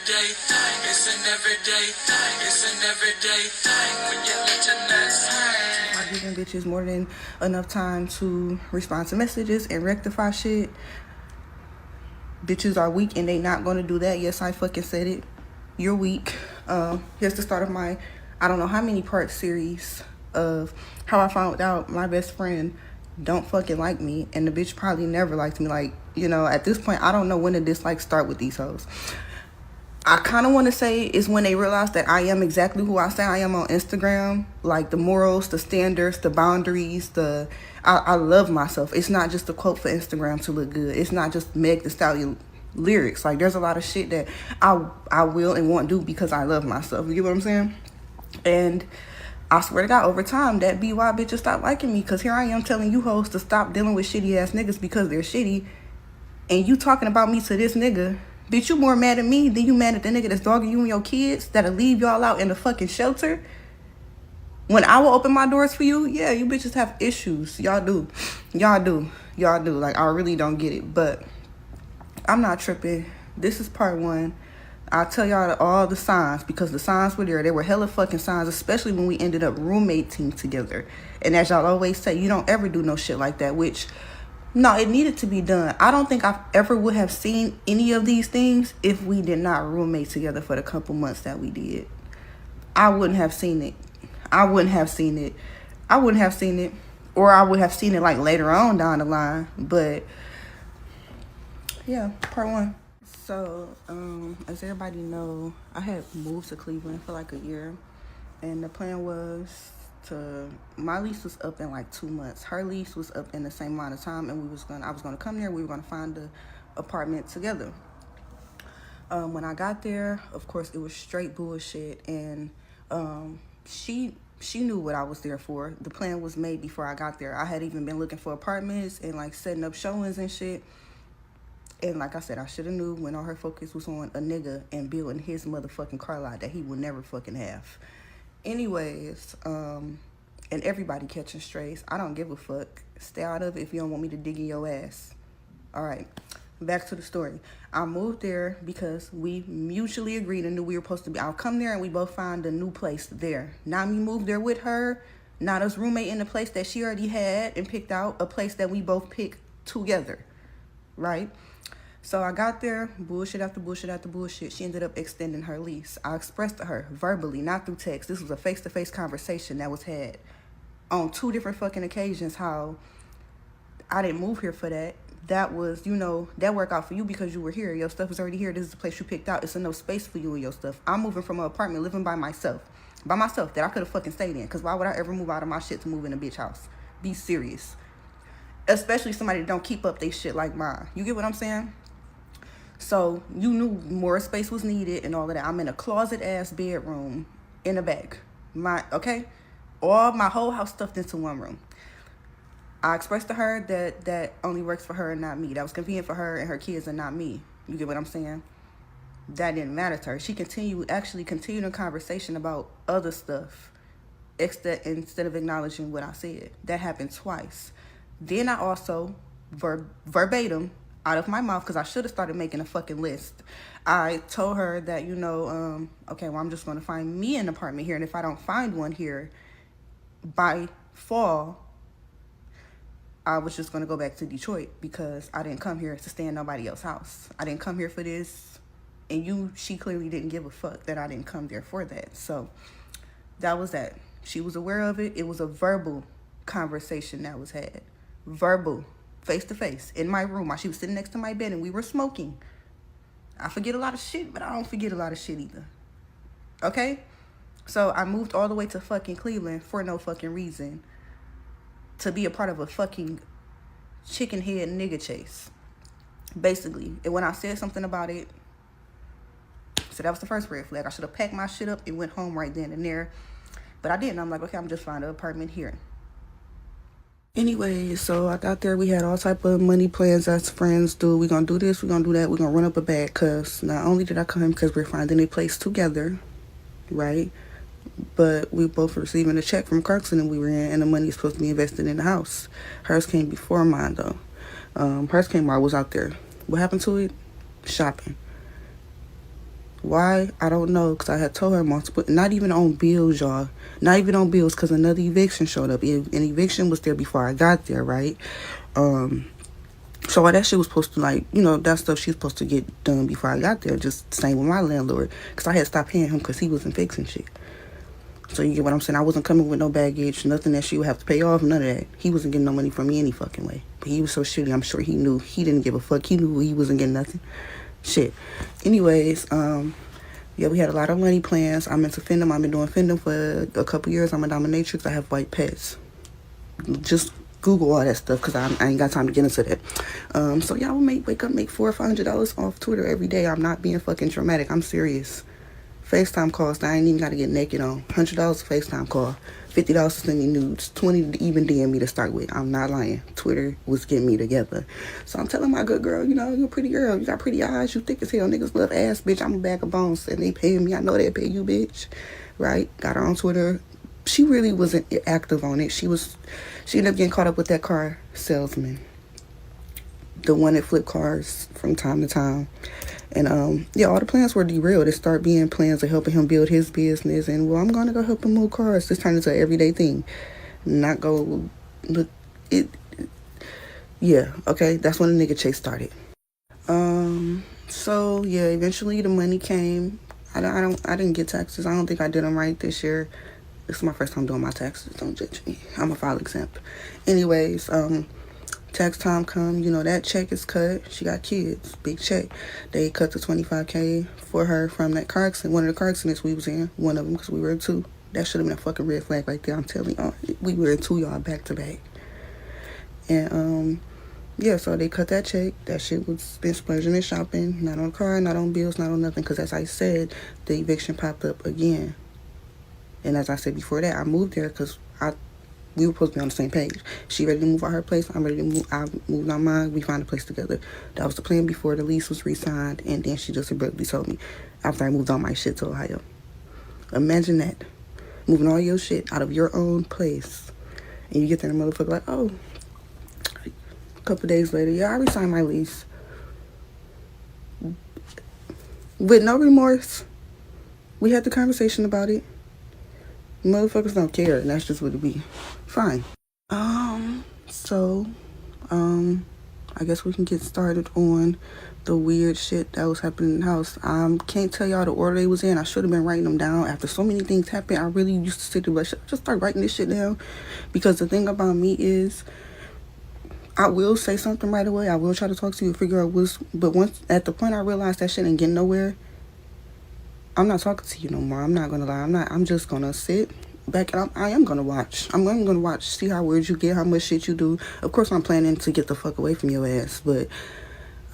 everyday thing. It's an everyday thing. It's an everyday thing when you let your nuts hang. I'm giving bitches more than enough time to respond to messages and rectify shit. Bitches are weak and they not gonna do that. Yes, I fucking said it. You're weak. Here's the start of my I don't know how many part series of how I found out my best friend don't fucking like me, and the bitch probably never liked me. Like, you know, at this point I don't know when the dislikes start with these hoes. I kind of want to say is when they realize that I am exactly who I say I am on Instagram. Like the morals, the standards, the boundaries, I love myself. It's not just a quote for Instagram to look good. It's not just Meg Thee Stallion lyrics. Like there's a lot of shit that I will and won't do because I love myself. You get what I'm saying? And I swear to God, over time, that BY bitches stop liking me. Because here I am telling you hoes to stop dealing with shitty ass niggas because they're shitty. And you talking about me to this nigga. Bitch, you more mad at me than you mad at the nigga that's dogging you and your kids that'll leave y'all out in the fucking shelter. When I will open my doors for you, yeah, you bitches have issues. Y'all do. Y'all do. Y'all do. Like, I really don't get it. But I'm not tripping. This is part one. I'll tell y'all all the signs because the signs were there. They were hella fucking signs, especially when we ended up roommating together. And as y'all always say, you don't ever do no shit like that, which, no, it needed to be done. I don't think I ever would have seen any of these things if we did not roommate together for the couple months that we did. I wouldn't have seen it. I wouldn't have seen it. I wouldn't have seen it. Or I would have seen it like later on down the line. But yeah, part one. So, as everybody know, I had moved to Cleveland for like a year, and the plan was my lease was up in like 2 months. Her lease was up in the same amount of time, and I was gonna come there. We were gonna find the apartment together. When I got there, of course, it was straight bullshit, and she knew what I was there for. The plan was made before I got there. I had even been looking for apartments and like setting up showings and shit. And like I said, I should have knew when all her focus was on a nigga and building his motherfucking car lot that he would never fucking have. Anyways, and everybody catching strays. I don't give a fuck. Stay out of it if you don't want me to dig in your ass. All right, back to the story. I moved there because we mutually agreed and knew we were supposed to be. I'll come there and we both find a new place there. Not me move there with her. Not us roommate in the place that she already had and picked out. A place that we both picked together, right? So I got there, bullshit after bullshit after bullshit. She ended up extending her lease. I expressed to her verbally, not through text. This was a face-to-face conversation that was had on 2 different fucking occasions how I didn't move here for that. That was, you know, that worked out for you because you were here. Your stuff was already here. This is the place you picked out. It's enough space for you and your stuff. I'm moving from an apartment living by myself that I could have fucking stayed in. Because why would I ever move out of my shit to move in a bitch house? Be serious. Especially somebody that don't keep up they shit like mine. You get what I'm saying? So you knew more space was needed and all of that. I'm in a closet ass bedroom in the back. All my whole house stuffed into one room. I expressed to her that only works for her and not me. That was convenient for her and her kids and not me. You get what I'm saying? That didn't matter to her. She continued a conversation about other stuff instead of acknowledging what I said. That happened twice. Then I also verbatim out of my mouth, because I should have started making a fucking list. I told her that, you know, okay, well, I'm just going to find me an apartment here. And if I don't find one here by fall, I was just going to go back to Detroit because I didn't come here to stay in nobody else's house. I didn't come here for this. And she clearly didn't give a fuck that I didn't come there for that. So that was that. She was aware of it. It was a verbal conversation that was had. Verbal. Face to face in my room while she was sitting next to my bed and we were smoking. I forget a lot of shit, but I don't forget a lot of shit either. Okay? So I moved all the way to fucking Cleveland for no fucking reason to be a part of a fucking chicken head nigga chase. Basically. And when I said something about it, so that was the first red flag. I should have packed my shit up and went home right then and there. But I didn't. I'm like, okay, I'm just finding an apartment here. Anyway, so I got there. We had all type of money plans as friends do. We're going to do this. We're going to do that. We're going to run up a bag. Because not only did I come because we're finding a place together, right? But we both were receiving a check from Clarkson and we were in. And the money is supposed to be invested in the house. Hers came before mine, though. Hers came while I was out there. What happened to it? Shopping. Why? I don't know, because I had told her multiple, not even on bills, y'all. Not even on bills, because another eviction showed up. An eviction was there before I got there, right? Um, so all that shit was supposed to, like, that stuff she was supposed to get done before I got there. Just same with my landlord, because I had stopped paying him because he wasn't fixing shit. So you get what I'm saying? I wasn't coming with no baggage, nothing that she would have to pay off, none of that. He wasn't getting no money from me any fucking way. But he was so shitty, I'm sure he knew. He didn't give a fuck. He knew he wasn't getting nothing. Shit. Anyways, yeah, we had a lot of money plans. I'm into Findom. I've been doing Findom for a couple years. I'm a dominatrix. I have white pets. Just Google all that stuff because I ain't got time to get into that. So y'all will wake up, make $400 or $500 off Twitter every day. I'm not being fucking dramatic. I'm serious. FaceTime calls that I ain't even got to get naked on. $100 FaceTime call. $50 to send me nudes. $20 to even DM me to start with. I'm not lying. Twitter was getting me together. So I'm telling my good girl, you're a pretty girl. You got pretty eyes. You thick as hell. Niggas love ass, bitch. I'm a bag of bones. And they paying me. I know they pay you, bitch. Right? Got her on Twitter. She really wasn't active on it. She ended up getting caught up with that car salesman. The one that flipped cars from time to time. And yeah, all the plans were derailed. It started being plans of helping him build his business. And well, I'm gonna go help him move cars. This turned into an everyday thing. Not go look it. Yeah, okay. That's when the nigga chase started. So yeah, eventually the money came. I didn't get taxes. I don't think I did them right this year. This is my first time doing my taxes. Don't judge me. I'm a file exempt. Anyways, tax time come, that check is cut. She got kids, big check. They cut the $25K for her from that car accident, one of the car accidents we was in, one of them, because we were in two. That should have been a fucking red flag right there. I'm telling y'all, we were in two, y'all, back to back. And yeah, so they cut that check. That shit was been splurging and shopping, not on car, not on bills, not on nothing, because as I said, the eviction popped up again. And as I said before that, I moved there because we were supposed to be on the same page. She ready to move out her place. I'm ready to move. I moved on mine. We found a place together. That was the plan before the lease was re-signed. And then she just abruptly told me after I moved all my shit to Ohio. Imagine that. Moving all your shit out of your own place. And you get there and the motherfucker like, oh. A couple days later, yeah, I re-signed my lease. With no remorse. We had the conversation about it. Motherfuckers don't care. And that's just what it be. Fine. So, I guess we can get started on the weird shit that was happening in the house. Can't tell y'all the order they was in. I should have been writing them down. After so many things happened, I really used to sit there like, should I just start writing this shit down? Because the thing about me is, I will say something right away. I will try to talk to you and figure out but once, at the point I realize that shit ain't getting nowhere, I'm not talking to you no more. I'm not gonna lie. I'm just gonna sit back and I am gonna watch. I'm gonna watch, see how weird you get, how much shit you do. Of course, I'm planning to get the fuck away from your ass, but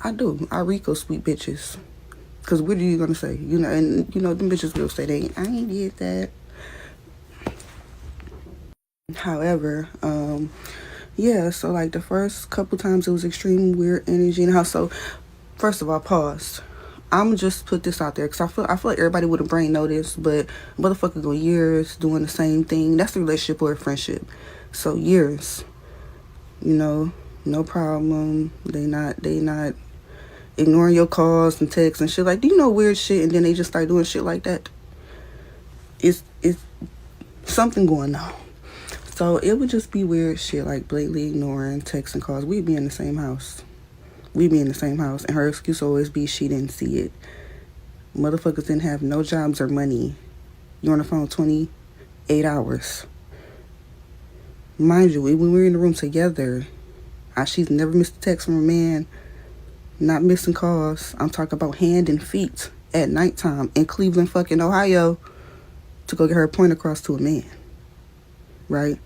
I do. I Rico sweet bitches. Cause what are you gonna say? And them bitches will say I ain't did that. However, yeah. So like the first couple times, it was extreme weird energy in the house. So first of all, pause. I'm just put this out there because I feel like everybody with a brain know this, but motherfuckers go years doing the same thing. That's a relationship or a friendship. So years, no problem. They not ignoring your calls and texts and shit. Like, do you know weird shit? And then they just start doing shit like that. It's something going on. So it would just be weird shit like blatantly ignoring texts and calls. We'd be in the same house. And her excuse always be she didn't see it. Motherfuckers didn't have no jobs or money. You're on the phone 28 hours. Mind you, when we were in the room together, she's never missed a text from a man, not missing calls. I'm talking about hand and feet at nighttime in Cleveland, fucking Ohio, to go get her point across to a man. Right?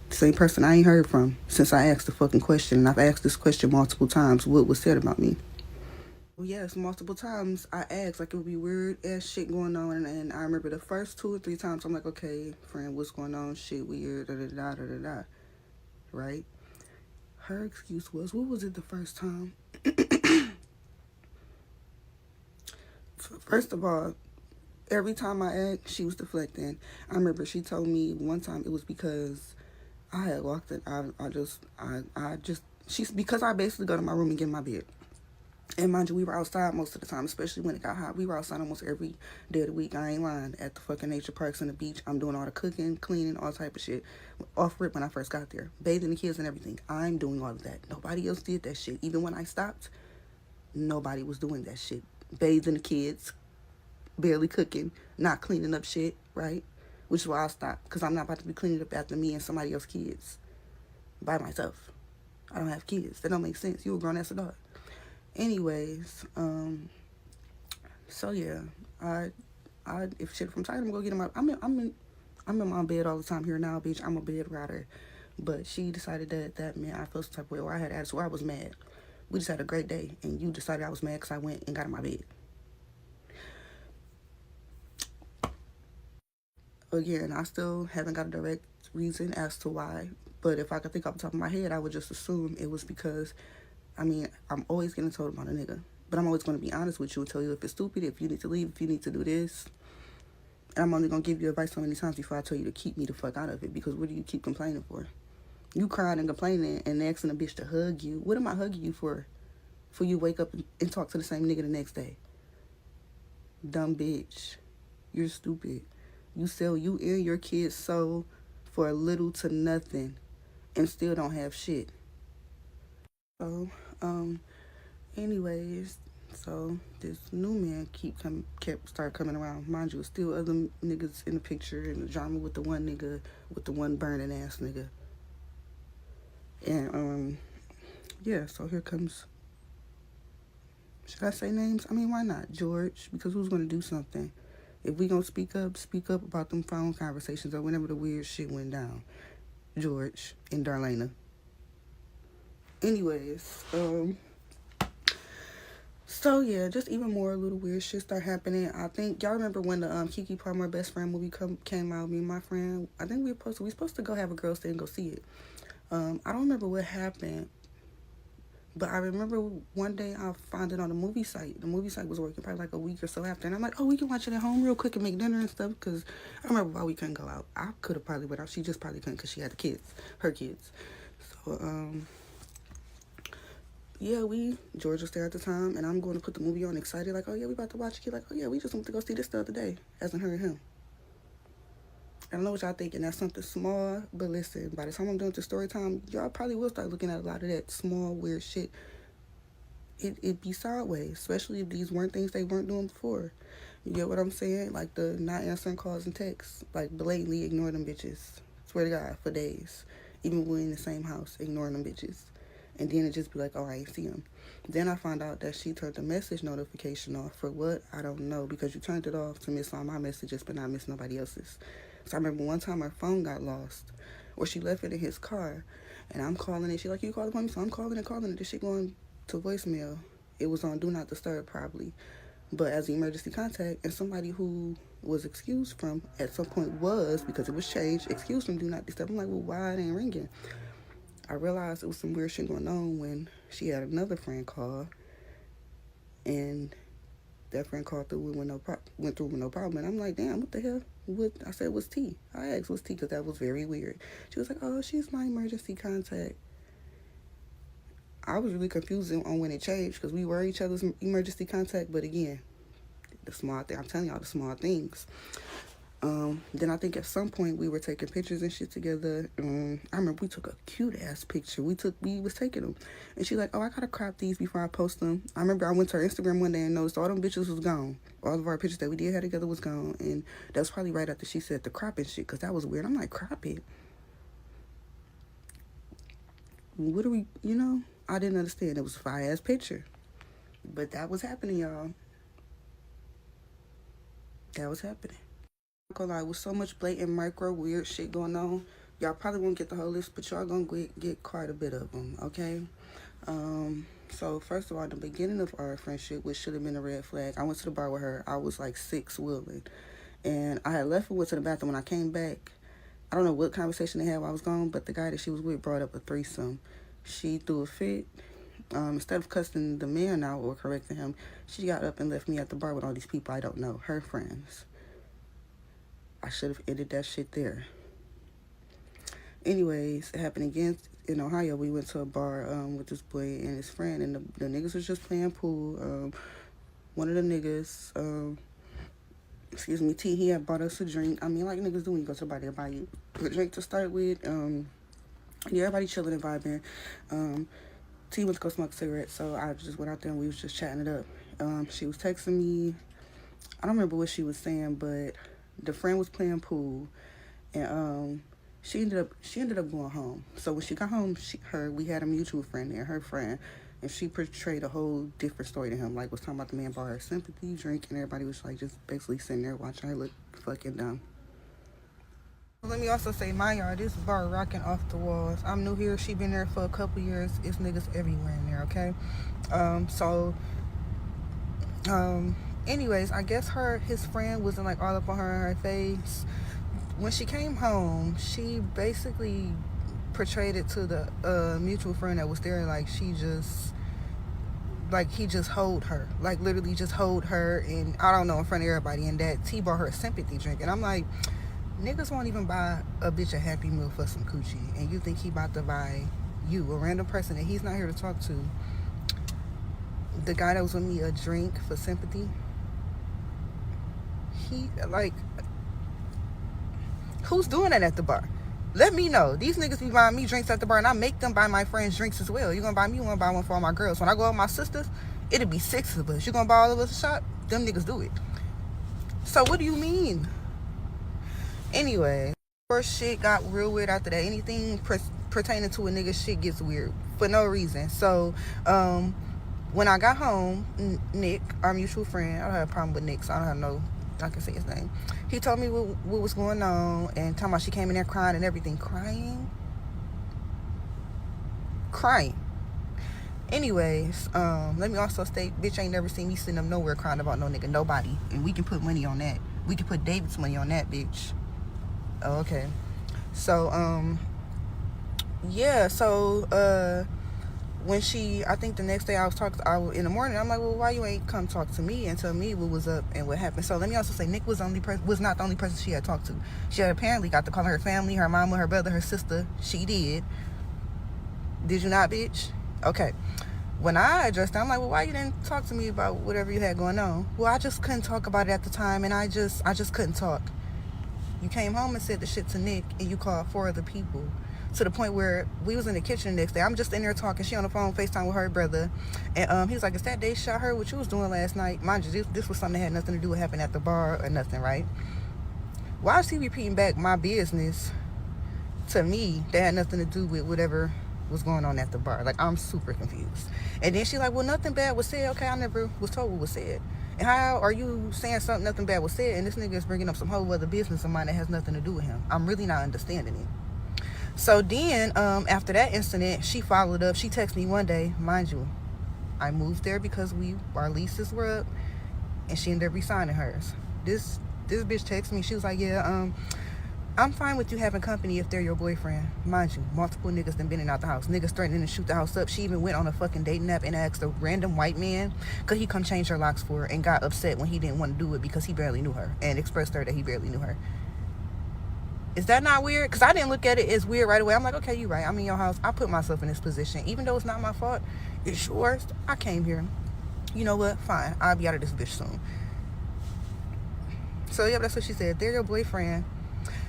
Same person I ain't heard from since I asked the fucking question. And I've asked this question multiple times. What was said about me? Well, yes, multiple times I asked. Like, it would be weird ass shit going on. And I remember the first 2 or 3 times I'm like, okay, friend, what's going on? Shit weird, da-da-da-da-da-da. Right? Her excuse was, what was it the first time? First of all, every time I asked, she was deflecting. I remember she told me one time it was because I had walked in. Because I basically go to my room and get in my bed. And mind you, we were outside most of the time, especially when it got hot. We were outside almost every day of the week. I ain't lying. At the fucking nature parks and the beach. I'm doing all the cooking, cleaning, all type of shit. Off rip when I first got there. Bathing the kids and everything. I'm doing all of that. Nobody else did that shit. Even when I stopped, nobody was doing that shit. Bathing the kids, barely cooking, not cleaning up shit, right? Which is why I stopped. Because I'm not about to be cleaning up after me and somebody else's kids. By myself. I don't have kids. That don't make sense. You a grown ass adult. Anyways, so yeah, I if shit from time I'm gonna get in my I'm in my bed all the time here now, bitch. I'm a bed rider. But she decided that meant I felt some type of way, or I had attitude, or I was mad. We just had a great day, and you decided I was mad because I went and got in my bed. Again, I still haven't got a direct reason as to why, but if I could think off the top of my head, I would just assume it was because, I mean, I'm always getting told about a nigga, but I'm always going to be honest with you and tell you if it's stupid, if you need to leave, if you need to do this. And I'm only going to give you advice so many times before I tell you to keep me the fuck out of it, because what do you keep complaining for? You crying and complaining and asking a bitch to hug you. What am I hugging you for? For you wake up and talk to the same nigga the next day. Dumb bitch. You're stupid. You sell you and your kid's soul for little to nothing and still don't have shit. So, anyways, so this new man kept start coming around. Mind you, still other niggas in the picture in the drama with the one nigga, with the one burning ass nigga. And yeah, so here comes, should I say names? I mean, why not? George, because who's gonna do something? If we gonna speak up about them phone conversations or whenever the weird shit went down. George and Darlena. Anyways, so yeah, just even more little weird shit start happening. I think y'all remember when the Kiki Palmer Best Friend movie came out. Me and my friend, I think we supposed to go have a girls' day and go see it. I don't remember what happened, but I remember one day I found it on the movie site. The movie site was working probably like a week or so after, and I'm like, oh, we can watch it at home real quick and make dinner and stuff. Because I remember why we couldn't go out. I could have probably went out. She just probably couldn't because she had the kids, her kids. So yeah, George was there at the time, and I'm going to put the movie on, excited, like, oh yeah, we about to watch it. Like, oh yeah, we just went to go see this the other day, as in her and him. I don't know what y'all thinking, that's something small, but listen, by the time I'm done with the story time, y'all probably will start looking at a lot of that small, weird shit. It be sideways, especially if these weren't things they weren't doing before. You get what I'm saying? Like the not answering calls and texts, like blatantly ignore them bitches. Swear to God, for days. Even when we're in the same house, ignoring them bitches. And then it just be like, oh, I ain't see them. Then I found out that she turned the message notification off. For what? I don't know. Because you turned it off to miss all my messages, but not miss nobody else's. So I remember one time her phone got lost. Or she left it in his car. And I'm calling it. She like, you calling me? So I'm calling it. This shit going to voicemail. It was on Do Not Disturb probably. But as an emergency contact, and somebody who was excused from, at some point was, because it was changed, excused from Do Not Disturb. I'm like, well, why it ain't ringing? I realized it was some weird shit going on when she had another friend call, and that friend called through went through with no problem. And I'm like, damn, what the hell? I said, what's T? I asked, what's T? Because that was very weird. She was like, oh, she's my emergency contact. I was really confused on when it changed because we were each other's emergency contact. But again, the small thing, I'm telling y'all the small things. Then I think at some point we were taking pictures and shit together. I remember we took a cute ass picture. We was taking them, and she like, oh, I gotta crop these before I post them. I remember I went to her Instagram one day and noticed all them bitches was gone. All of our pictures that we did have together was gone, and that's probably right after she said the cropping shit, cause that was weird. I'm like, crop it? What are we? I didn't understand. It was a fire ass picture, but that was happening, y'all. That was happening. Gonna lie, with so much blatant micro weird shit going on, y'all probably won't get the whole list, but y'all gonna get quite a bit of them, okay? So first of all, the beginning of our friendship, which should have been a red flag, I went to the bar with her. I was like 6 wheeling, and I had left and went to the bathroom. When I came back, I don't know what conversation they had while I was gone, but the guy that she was with brought up a threesome. She threw a fit. Instead of cussing the man out or correcting him, she got up and left me at the bar with all these people I don't know, her friends. I should have ended that shit there. Anyways, it happened again. in Ohio. We went to a bar with this boy and his friend, and the niggas was just playing pool. One of the niggas, excuse me, T, he had bought us a drink. I mean, like niggas do when you go to a bar, they'll buy you a drink to start with. Yeah, everybody chilling and vibing. T went to go smoke cigarettes, so I just went out there and we was just chatting it up. She was texting me. I don't remember what she was saying, but the friend was playing pool, and she ended up going home. So when she got home, we had a mutual friend there, her friend, and she portrayed a whole different story to him. Like was talking about the man bought her sympathy drink, and everybody was like just basically sitting there watching her look fucking dumb. Let me also say, my yard, this bar rocking off the walls. I'm new here. She been there for a couple years. It's niggas everywhere in there, okay? Anyways, I guess his friend wasn't like all up on her face. When she came home, she basically portrayed it to the mutual friend that was there like he just hold her, like literally just hold her, and I don't know, in front of everybody, and that T bought her a sympathy drink. And I'm like, niggas won't even buy a bitch a Happy Meal for some coochie, and you think he about to buy you, a random person that he's not here to talk to, the guy that was with me, a drink for sympathy? He, like, who's doing that at the bar? Let me know. These niggas be buying me drinks at the bar, and I make them buy my friends drinks as well. You gonna buy me one, buy one for all my girls. When I go out with my sisters, it'll be 6 of us. You gonna buy all of us a shot? Them niggas do it. So what do you mean? Anyway, first shit got real weird after that. Anything pertaining to a nigga shit gets weird for no reason. So when I got home, Nick, our mutual friend, I don't have a problem with Nick, so I don't know, I can say his name. He told me what was going on, and talking about she came in there crying and everything. Crying. Anyways, let me also state, bitch ain't never seen me sitting up nowhere crying about no nigga, nobody. And we can put money on that. We can put David's money on that, bitch. Oh, okay. So, yeah, so, when I think the next day I was talking in the morning, I'm like, well, why you ain't come talk to me and tell me what was up and what happened? So let me also say, Nick was not the only person she had talked to. She had apparently got to call her family, her mama, her brother, her sister. She did. Did you not, bitch? Okay. When I addressed her, I'm like, well, why you didn't talk to me about whatever you had going on? Well, I just couldn't talk about it at the time, and I just couldn't talk. You came home and said the shit to Nick, and you called 4 other people, to the point where we was in the kitchen the next day. I'm just in there talking. She on the phone, FaceTime with her brother. And he was like, is that day shot her what you was doing last night? Mind you, this was something that had nothing to do with what happened at the bar or nothing, right? Why is he repeating back my business to me that had nothing to do with whatever was going on at the bar? Like, I'm super confused. And then she's like, well, nothing bad was said. Okay, I never was told what was said. And how are you saying something, nothing bad was said, and this nigga is bringing up some whole other business of mine that has nothing to do with him? I'm really not understanding it. So then, after that incident, she followed up. She texted me one day, mind you, I moved there because our leases were up, and she ended up re-signing hers. This bitch texted me. She was like, yeah, I'm fine with you having company if they're your boyfriend. Mind you, multiple niggas done been in and out the house. Niggas threatening to shoot the house up. She even went on a fucking dating app and asked a random white man could he come change her locks for her, and got upset when he didn't want to do it because he barely knew her, and expressed to her that he barely knew her. Is that not weird? Because I didn't look at it as weird right away. I'm like, okay, you right. I'm in your house. I put myself in this position. Even though it's not my fault, it's yours. I came here. You know what? Fine. I'll be out of this bitch soon. So, yeah, that's what she said. They're your boyfriend.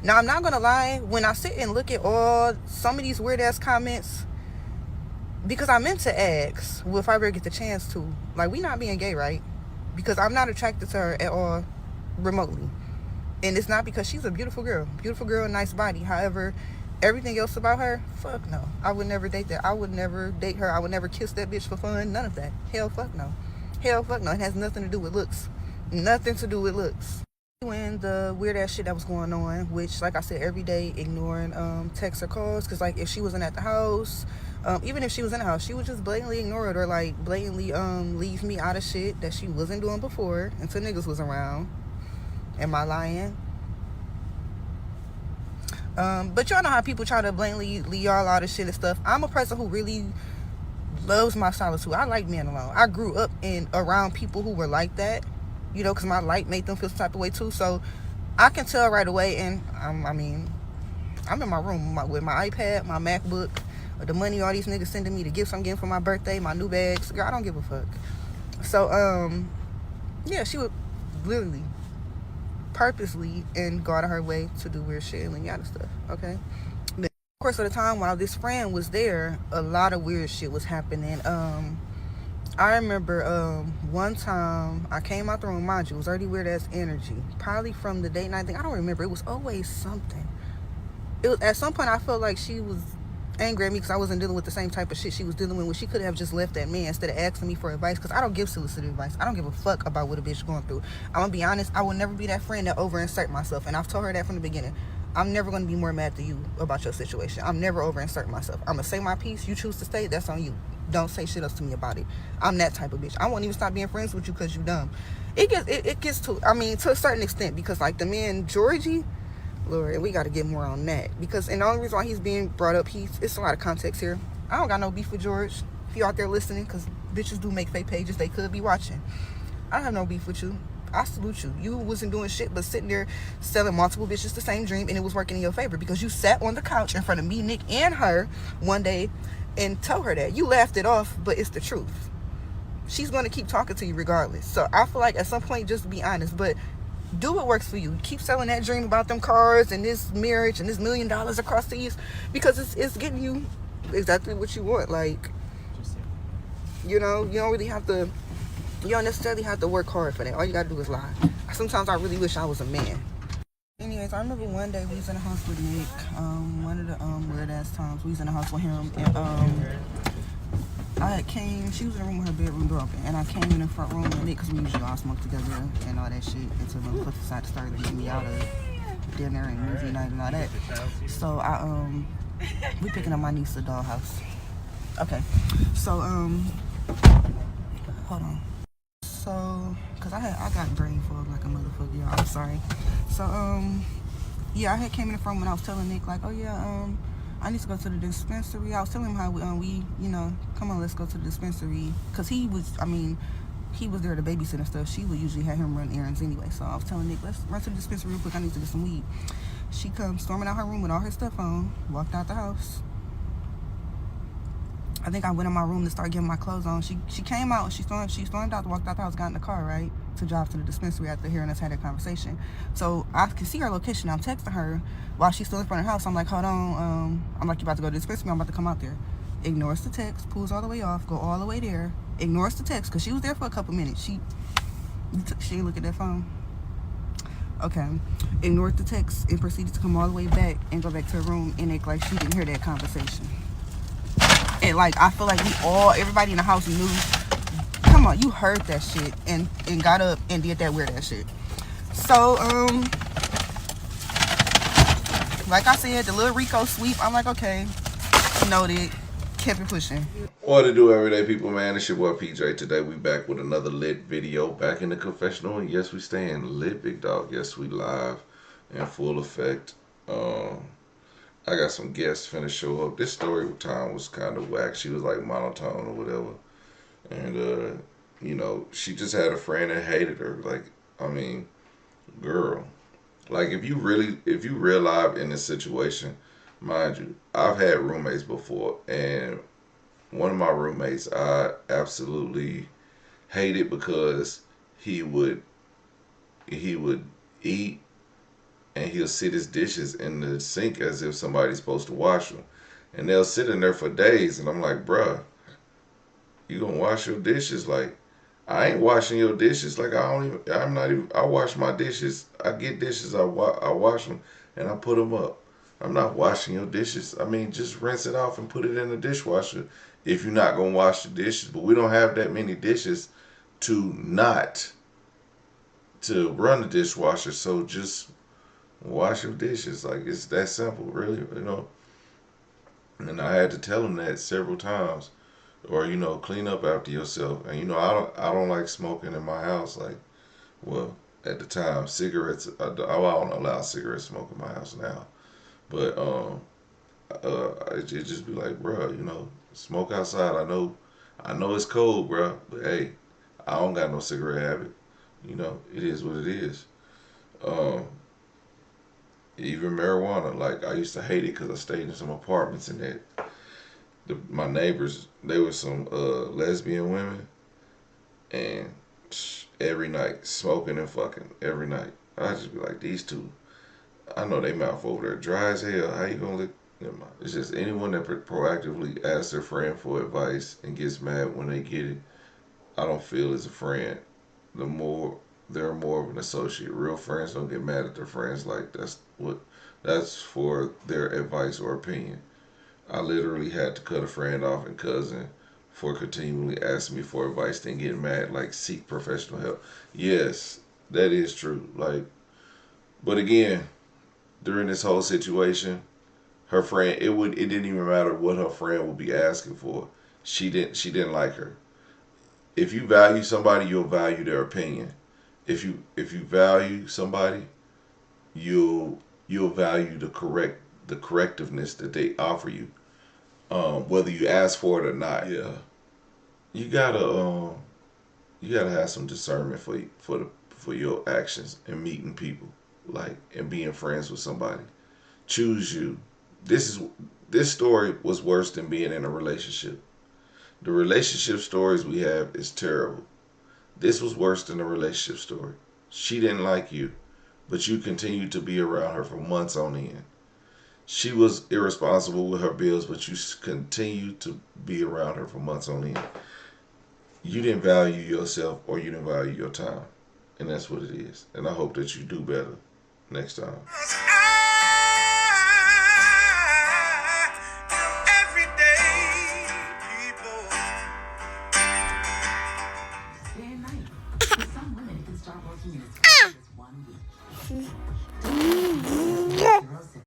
Now, I'm not going to lie. When I sit and look at some of these weird-ass comments, because I meant to ask, well, if I ever get the chance to, like, we not being gay, right? Because I'm not attracted to her at all remotely. And it's not because she's a beautiful girl, nice body. However, everything else about her, fuck no. I would never date that. I would never date her. I would never kiss that bitch for fun. None of that. Hell fuck no. Hell fuck no. It has nothing to do with looks. Nothing to do with looks. When the weird ass shit that was going on, which, like I said, every day ignoring texts or calls, because like if she wasn't at the house, even if she was in the house, she would just blatantly ignore it, or like blatantly leave me out of shit that she wasn't doing before until niggas was around. Am I lying? But y'all know how people try to blatantly leave y'all out of shit and stuff. I'm a person who really loves my solitude. I like being alone. I grew up around people who were like that, you know, because my light made them feel some type of way too. So I can tell right away. And I'm in my room with my iPad, my MacBook, or the money all these niggas sending me, the gifts I'm getting for my birthday, my new bags. Girl, I don't give a fuck. So, yeah, she would literally, purposely, and go out of her way to do weird shit and yada stuff, okay? But of course, at the time while this friend was there, a lot of weird shit was happening. I remember one time I came out the room, mind you, it was already weird ass energy. Probably from the date night thing. I don't remember. It was always something. It was, at some point I felt like she was angry at me because I wasn't dealing with the same type of shit she was dealing with, when she could have just left that man instead of asking me for advice, because I don't give solicited advice. I don't give a fuck about what a bitch going through. I'm gonna be honest, I will never be that friend that over insert myself, and I've told her that from the beginning. I'm never going to be more mad than you about your situation. I'm never over insert myself. I'm going to say my piece. You choose to stay, that's on you. Don't say shit else to me about it. I'm that type of bitch. I won't even stop being friends with you because you dumb. It gets to, I mean, to a certain extent, because like the man Georgie, Lord, we got to get more on that, because, and the only reason why he's being brought up, it's a lot of context here. I don't got no beef with George. If you out there listening, because bitches do make fake pages, they could be watching. I don't have no beef with you. I salute you. You wasn't doing shit but sitting there selling multiple bitches the same dream, and it was working in your favor because you sat on the couch in front of me, Nick, and her one day and told her that. You laughed it off, but it's the truth. She's going to keep talking to you regardless. So I feel like at some point, just be honest, but do what works for you. Keep selling that dream about them cars and this marriage and this $1 million across the east, because it's getting you exactly what you want. Like, you know, you don't necessarily have to work hard for that. All you gotta do is lie. Sometimes I really wish I was a man. Anyways, I remember one day we was in the house with Nick. One of the weird ass times we was in the house with him, and she was in the room with her bedroom door open, and I came in the front room with Nick, because we usually all smoke together and all that shit, until the motherfucker decided to start getting me out of dinner and movie night and all that. So we picking up my niece a dollhouse. Okay, so hold on. So, cause I got brain fog like a motherfucker, y'all. I'm sorry. So, yeah, I had came in the front when I was telling Nick, like, oh yeah, I need to go to the dispensary. I was telling him how we you know, come on, let's go to the dispensary. Cause he was there to babysit and stuff. She would usually have him run errands anyway. So I was telling Nick, let's run to the dispensary real quick. I need to get some weed. She comes storming out her room with all her stuff on, walked out the house. I think I went in my room to start getting my clothes on. She came out, she stormed out, walked out the house, got in the car, right, to drive to the dispensary after hearing us had that conversation. So I can see her location. I'm texting her while she's still in front of the house. I'm like, hold on. I'm like, you about to go to the dispensary? I'm about to come out there. Ignores the text, pulls all the way off, go all the way there. Ignores the text, because she was there for a couple minutes. She didn't look at that phone. Okay. Ignored the text and proceeded to come all the way back and go back to her room and act like she didn't hear that conversation. And like, I feel like everybody in the house knew, come on, you heard that shit and got up and did that weird ass shit. So, like I said, the little Rico sweep, I'm like, okay, noted, kept it pushing. What to do, everyday people, man? It's your boy PJ. Today we back with another lit video, back in the confessional, and yes, we staying lit, big dog. Yes, we live in full effect. I got some guests finna show up. This story time was kind of whack. She was like monotone or whatever. And, you know, she just had a friend that hated her. Like, I mean, girl. Like, if you real live in this situation, mind you, I've had roommates before. And one of my roommates, I absolutely hated because he would eat and he'll sit his dishes in the sink as if somebody's supposed to wash them. And they'll sit in there for days, and I'm like, bruh, you gonna wash your dishes? Like, I ain't washing your dishes. Like, I wash my dishes. I get dishes, I wash them, and I put them up. I'm not washing your dishes. I mean, just rinse it off and put it in the dishwasher if you're not gonna wash the dishes. But we don't have that many dishes to run the dishwasher, so just wash your dishes. Like, it's that simple, really, you know. And I had to tell him that several times, or, you know, clean up after yourself. And, you know, I don't like smoking in my house. Like, well, at the time, cigarettes. I don't allow cigarette smoke in my house now. But it just be like, bro, you know, smoke outside. I know it's cold, bro, but hey, I don't got no cigarette habit. You know, it is what it is. Even marijuana, like, I used to hate it because I stayed in some apartments and that My neighbors, they were some lesbian women, and every night smoking and fucking every night. I just be like, these two, I know they mouth over there dry as hell. How you gonna look? Never mind. It's just anyone that proactively asks their friend for advice and gets mad when they get it, I don't feel is a friend. The more they're more of an associate. Real friends don't get mad at their friends like that's for their advice or opinion. I literally had to cut a friend off and cousin for continually asking me for advice, then getting mad, like seek professional help. Yes, that is true. Like, but again, during this whole situation, her friend, it didn't even matter what her friend would be asking for. She didn't like her. If you value somebody, you'll value their opinion. If you value somebody, you'll value the correctiveness that they offer you, whether you ask for it or not. Yeah, you gotta you gotta have some discernment for your actions and meeting people, like, and being friends with somebody. Choose you. This is this story was worse than being in a relationship. The relationship stories we have is terrible. This was worse than a relationship story. She didn't like you, but you continued to be around her for months on end. She was irresponsible with her bills, but you continued to be around her for months on end. You didn't value yourself, or you didn't value your time. And that's what it is. And I hope that you do better next time.